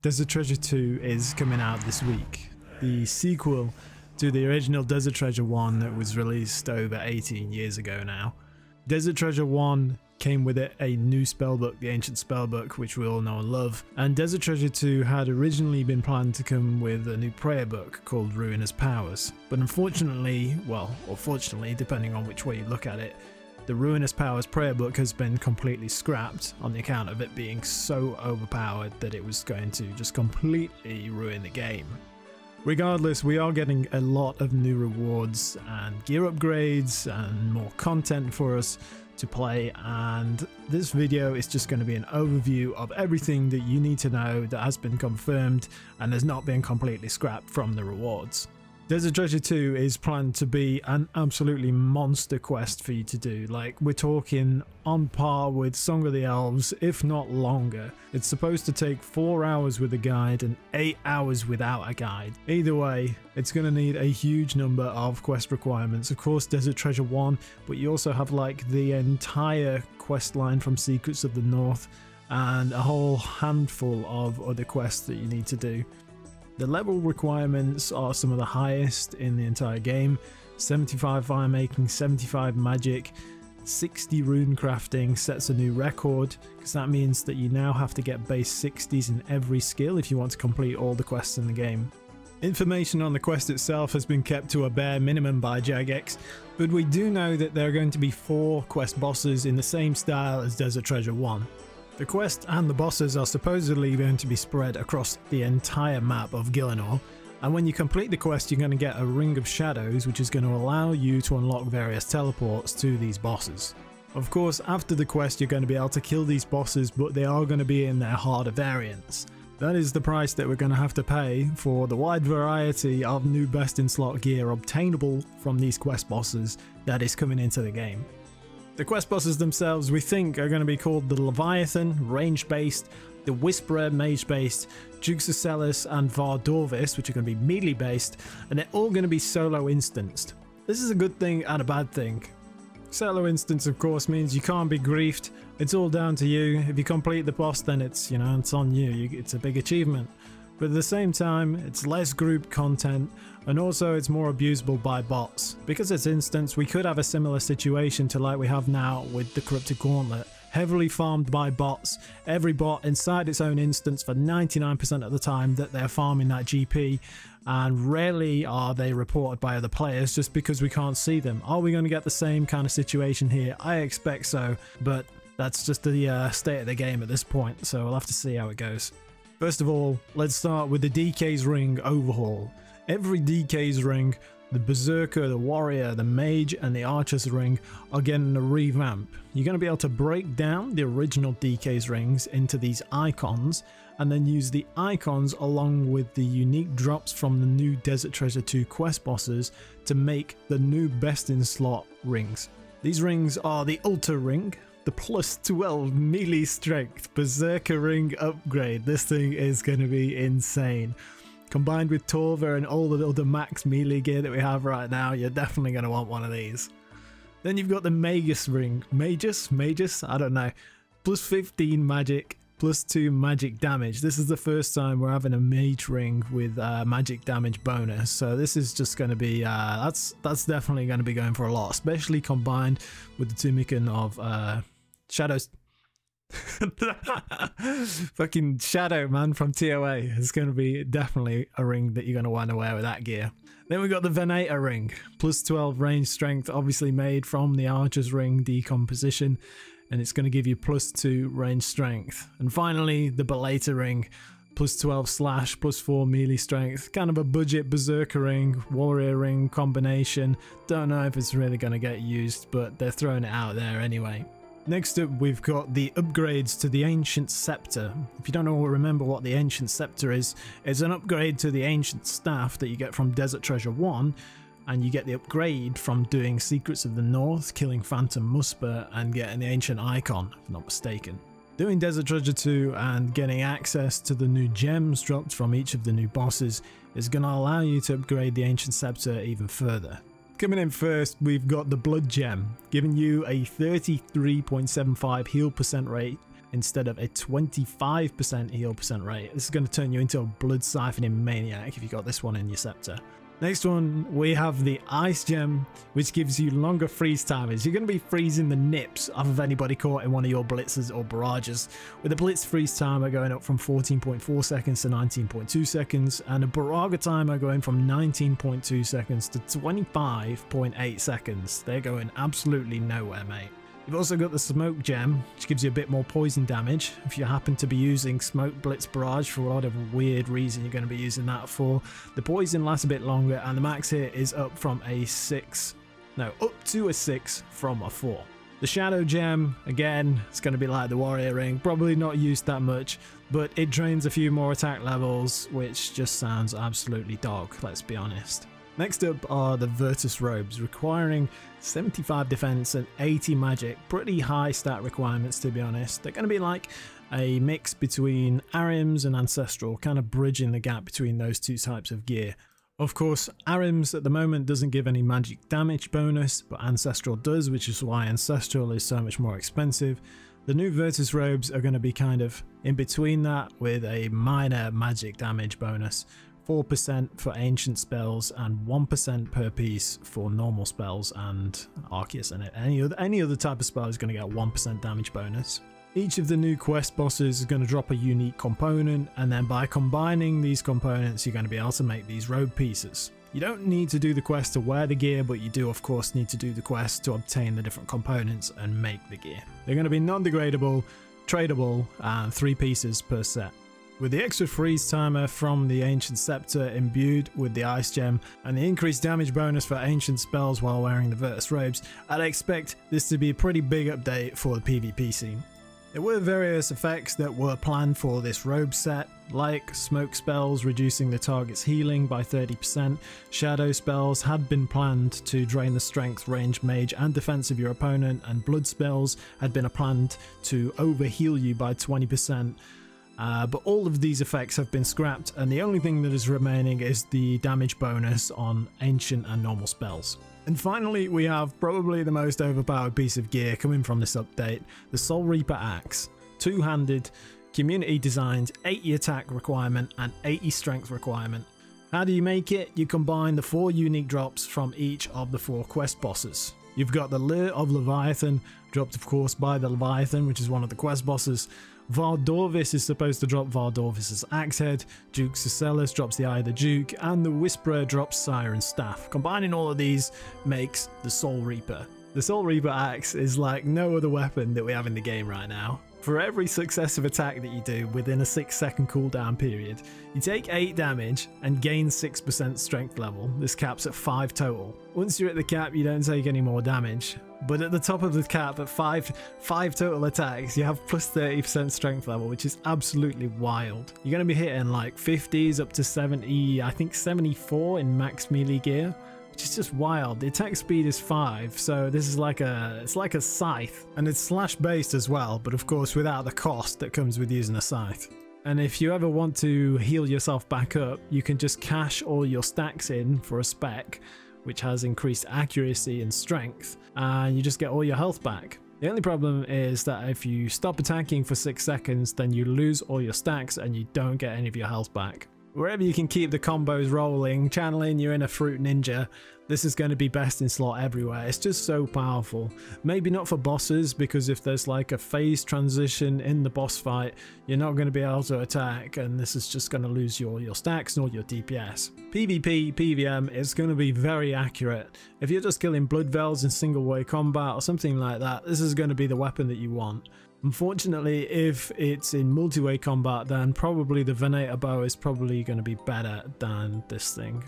Desert Treasure 2 is coming out this week. The sequel to the original Desert Treasure 1 that was released over 18 years ago now. Desert Treasure 1 came with it a new spellbook, the Ancient Spellbook, which we all know and love, and Desert Treasure 2 had originally been planned to come with a new prayer book called Ruinous Powers, but unfortunately, well, or fortunately, depending on which way you look at it, the Ruinous Powers prayer book has been completely scrapped on the account of it being so overpowered that it was going to just completely ruin the game. Regardless, we are getting a lot of new rewards and gear upgrades and more content for us to play, and this video is just going to be an overview of everything that you need to know that has been confirmed and has not been completely scrapped from the rewards. Desert Treasure 2 is planned to be an absolutely monster quest for you to do. Like, we're talking on par with Song of the Elves, if not longer. It's supposed to take 4 hours with a guide and 8 hours without a guide. Either way, it's going to need a huge number of quest requirements. Of course, Desert Treasure 1, but you also have like the entire quest line from Secrets of the North and a whole handful of other quests that you need to do. The level requirements are some of the highest in the entire game: 75 fire making, 75 magic, 60 rune crafting sets a new record, because that means that you now have to get base 60s in every skill if you want to complete all the quests in the game. Information on the quest itself has been kept to a bare minimum by Jagex, but we do know that there are going to be 4 quest bosses in the same style as Desert Treasure 1. The quest and the bosses are supposedly going to be spread across the entire map of Gielinor, and when you complete the quest you're going to get a Ring of Shadows, which is going to allow you to unlock various teleports to these bosses. Of course, after the quest you're going to be able to kill these bosses, but they are going to be in their harder variants. That is the price that we're going to have to pay for the wide variety of new best in slot gear obtainable from these quest bosses that is coming into the game. The quest bosses themselves we think are going to be called the Leviathan, range based, the Whisperer, mage based, Juxacelis and Vardorvis, which are going to be melee based, and they're all going to be solo instanced. This is a good thing and a bad thing. Solo instance of course means you can't be griefed, it's all down to you. If you complete the boss then it's, you know, it's on you, it's a big achievement. But at the same time, it's less group content, and also it's more abusable by bots. Because it's instance, we could have a similar situation to like we have now with the Corrupted Gauntlet, heavily farmed by bots, every bot inside its own instance for 99% of the time that they're farming that GP, and rarely are they reported by other players just because we can't see them. Are we going to get the same kind of situation here? I expect so, but that's just the state of the game at this point, so we'll have to see how it goes. First of all, let's start with the DK's Ring overhaul. Every DK's Ring, the Berserker, the Warrior, the Mage and the Archer's Ring are getting a revamp. You're going to be able to break down the original DK's Rings into these icons and then use the icons along with the unique drops from the new Desert Treasure 2 quest bosses to make the new best in slot rings. These rings are the Ultra Ring, the plus 12 melee strength Berserker Ring upgrade. This thing is going to be insane. Combined with Torva and all the other max melee gear that we have right now, you're definitely going to want one of these. Then you've got the Magus Ring. Magus? I don't know. Plus 15 magic, plus 2 magic damage. This is the first time we're having a mage ring with magic damage bonus. So this is just going to be, that's definitely going to be going for a lot, especially combined with the Tumican of Shadows. Fucking Shadow man from TOA is going to be definitely a ring that you're going to want to wear with that gear. Then we've got the Venator Ring, plus 12 range strength, obviously made from the Archer's Ring decomposition, and it's going to give you plus 2 range strength. And finally the Belator Ring, plus 12 slash, plus 4 melee strength, kind of a budget Berserker Ring, Warrior Ring combination. Don't know if it's really going to get used, but they're throwing it out there anyway. Next up we've got the upgrades to the Ancient Scepter. If you don't remember what the Ancient Scepter is, it's an upgrade to the Ancient Staff that you get from Desert Treasure 1, and you get the upgrade from doing Secrets of the North, killing Phantom Musper and getting the Ancient Icon, if I'm not mistaken. Doing Desert Treasure 2 and getting access to the new gems dropped from each of the new bosses is going to allow you to upgrade the Ancient Scepter even further. Coming in first, we've got the Blood Gem, giving you a 33.75 heal percent rate instead of a 25% heal percent rate. This is going to turn you into a blood siphoning maniac if you got this one in your Scepter. Next one, we have the Ice Gem, which gives you longer freeze timers. You're going to be freezing the nips off of anybody caught in one of your blitzes or barrages, with a blitz freeze timer going up from 14.4 seconds to 19.2 seconds, and a barrage timer going from 19.2 seconds to 25.8 seconds. They're going absolutely nowhere, mate. You've also got the Smoke Gem, which gives you a bit more poison damage. If you happen to be using Smoke Blitz Barrage for whatever weird reason you're going to be using that for, the poison lasts a bit longer and the max hit is up to a 6 from a 4. The Shadow Gem, again, it's going to be like the Warrior Ring, probably not used that much, but it drains a few more attack levels, which just sounds absolutely dog, let's be honest. Next up are the Virtus Robes, requiring 75 defense and 80 magic. Pretty high stat requirements, to be honest. They're going to be like a mix between Arims and Ancestral, kind of bridging the gap between those two types of gear. Of course, Arims at the moment doesn't give any magic damage bonus, but Ancestral does, which is why Ancestral is so much more expensive. The new Virtus Robes are going to be kind of in between that, with a minor magic damage bonus. 4% for ancient spells and 1% per piece for normal spells and Arceus, and any other type of spell is going to get 1% damage bonus. Each of the new quest bosses is going to drop a unique component, and then by combining these components you're going to be able to make these robe pieces. You don't need to do the quest to wear the gear, but you do of course need to do the quest to obtain the different components and make the gear. They're going to be non-degradable, tradable, and 3 pieces per set. With the extra freeze timer from the Ancient Scepter imbued with the Ice Gem and the increased damage bonus for ancient spells while wearing the Virtus Robes, I'd expect this to be a pretty big update for the PvP scene. There were various effects that were planned for this robe set, like smoke spells reducing the target's healing by 30%, shadow spells had been planned to drain the strength, range, mage and defense of your opponent, and blood spells had been planned to overheal you by 20%. But all of these effects have been scrapped, and the only thing that is remaining is the damage bonus on ancient and normal spells. And finally, we have probably the most overpowered piece of gear coming from this update, the Soul Reaper Axe. Two-handed, community designed, 80 attack requirement and 80 strength requirement. How do you make it? You combine the 4 unique drops from each of the 4 quest bosses. You've got the Lure of Leviathan, dropped of course by the Leviathan, which is one of the quest bosses. Vardorvis is supposed to drop Vardorvis's axe head, Duke Cicellus drops the Eye of the Duke, and the Whisperer drops Siren's Staff. Combining all of these makes the Soul Reaper. The Soul Reaper axe is like no other weapon that we have in the game right now. For every successive attack that you do within a 6-second cooldown period, you take 8 damage and gain 6% strength level. This caps at 5 total. Once you're at the cap, you don't take any more damage, but at the top of the cap at 5 total attacks, you have plus 30% strength level, which is absolutely wild. You're going to be hitting like 50s up to 70, I think 74 in max melee gear. It's just wild. The attack speed is 5, so this is like it's like a scythe, and it's slash based as well, but of course without the cost that comes with using a scythe. And if you ever want to heal yourself back up, you can just cash all your stacks in for a spec, which has increased accuracy and strength, and you just get all your health back. The only problem is that if you stop attacking for 6 seconds, then you lose all your stacks and you don't get any of your health back. Wherever you can keep the combos rolling, channeling your inner Fruit Ninja, this is going to be best in slot everywhere. It's just so powerful. Maybe not for bosses, because if there's like a phase transition in the boss fight, you're not going to be able to attack, and this is just going to lose your stacks and all your DPS. PvP, PvM is going to be very accurate. If you're just killing blood veils in single way combat or something like that, this is going to be the weapon that you want. Unfortunately, if it's in multi-way combat, then probably the Venator bow is probably going to be better than this thing.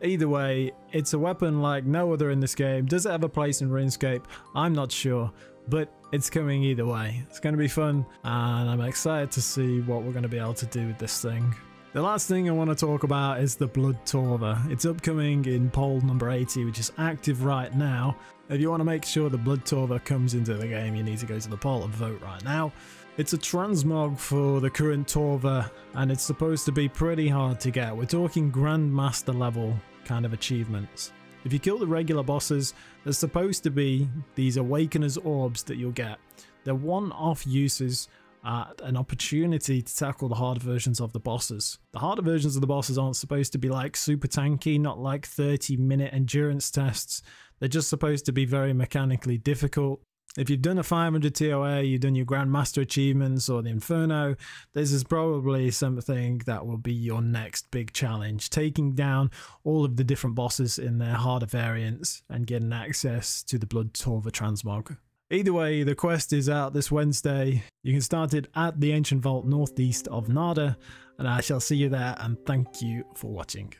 Either way, it's a weapon like no other in this game. Does it have a place in RuneScape? I'm not sure, but it's coming either way. It's going to be fun, and I'm excited to see what we're going to be able to do with this thing. The last thing I want to talk about is the Blood Torva. It's upcoming in poll number 80, which is active right now. If you want to make sure the Blood Torva comes into the game, you need to go to the poll and vote right now. It's a transmog for the current Torva, and it's supposed to be pretty hard to get. We're talking Grandmaster level kind of achievements. If you kill the regular bosses, there's supposed to be these Awakener's Orbs that you'll get. They're one-off uses an opportunity to tackle the harder versions of the bosses. The harder versions of the bosses aren't supposed to be like super tanky, not like 30-minute endurance tests. They're just supposed to be very mechanically difficult. If you've done a 500 TOA, you've done your Grandmaster achievements or the Inferno, this is probably something that will be your next big challenge. Taking down all of the different bosses in their harder variants and getting access to the Blood Torva transmog. Either way, the quest is out this Wednesday. You can start it at the Ancient Vault northeast of Nada, and I shall see you there, and thank you for watching.